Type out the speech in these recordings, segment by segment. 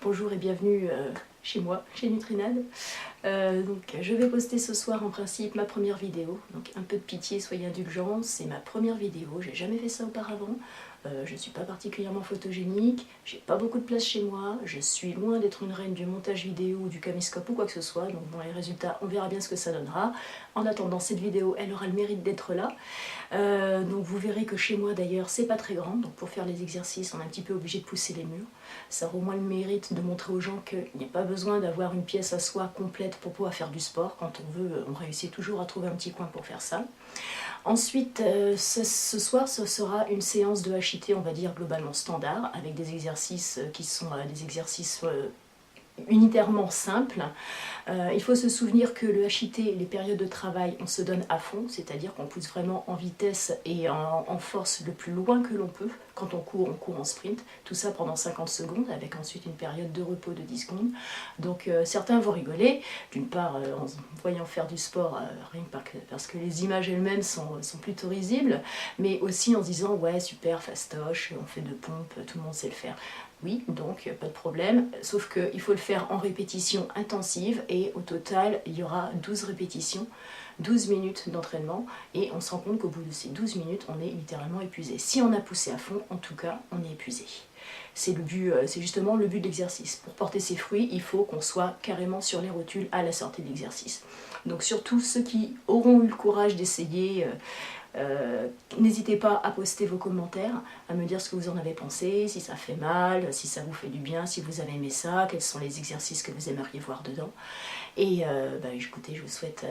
Bonjour et bienvenue chez moi, chez Nutrinad. Je vais poster ce soir en principe ma première vidéo, donc un peu de pitié, soyez indulgents, c'est ma première vidéo, j'ai jamais fait ça auparavant, je ne suis pas particulièrement photogénique, j'ai pas beaucoup de place chez moi, je suis loin d'être une reine du montage vidéo ou du caméscope ou quoi que ce soit, donc bon, les résultats, on verra bien ce que ça donnera. En attendant, cette vidéo, elle aura le mérite d'être là. Donc vous verrez que chez moi d'ailleurs c'est pas très grand, donc pour faire les exercices on est un petit peu obligé de pousser les murs. Ça aura au moins le mérite de montrer aux gens qu'il n'y a pas besoin d'avoir une pièce à soi complète pour pouvoir faire du sport. Quand on veut, on réussit toujours à trouver un petit coin pour faire ça. Ensuite, ce soir, ce sera une séance de HIIT, on va dire globalement standard, avec des exercices qui sont des exercices unitairement simples. Il faut se souvenir que le HIIT, les périodes de travail, on se donne à fond, c'est-à-dire qu'on pousse vraiment en vitesse et en force le plus loin que l'on peut. Quand on court en sprint, tout ça pendant 50 secondes, avec ensuite une période de repos de 10 secondes. Donc certains vont rigoler, d'une part en voyant faire du sport, rien que parce que les images elles-mêmes sont plutôt risibles, mais aussi en se disant ouais super fastoche, on fait de pompes, tout le monde sait le faire. Oui, donc pas de problème, sauf qu'il faut le faire en répétition intensive et au total il y aura 12 répétitions, 12 minutes d'entraînement et on se rend compte qu'au bout de ces 12 minutes on est littéralement épuisé. Si on a poussé à fond, en tout cas on est épuisé. C'est le but, c'est justement le but de l'exercice. Pour porter ses fruits, il faut qu'on soit carrément sur les rotules à la sortie de l'exercice. Donc surtout ceux qui auront eu le courage d'essayer, n'hésitez pas à poster vos commentaires, à me dire ce que vous en avez pensé, si ça fait mal, si ça vous fait du bien, si vous avez aimé ça, quels sont les exercices que vous aimeriez voir dedans. Et écoutez, je vous souhaite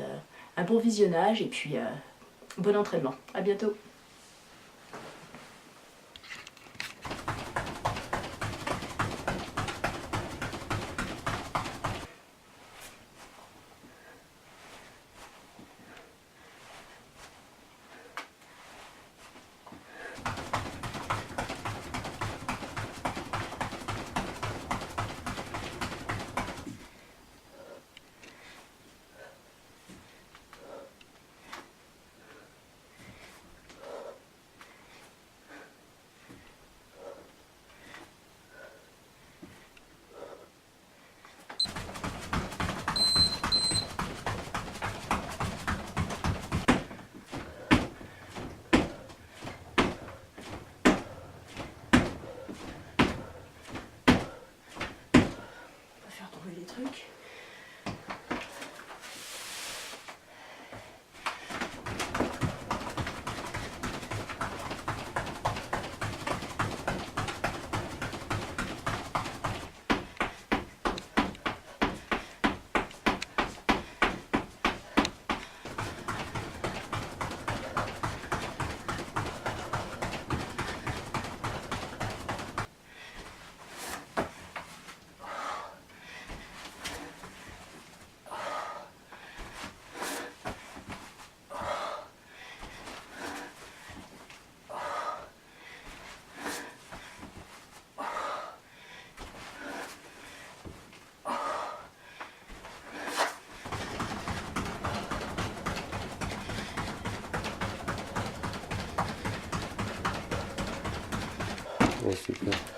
un bon visionnage et puis bon entraînement. À bientôt. Les trucs. Ouais, super.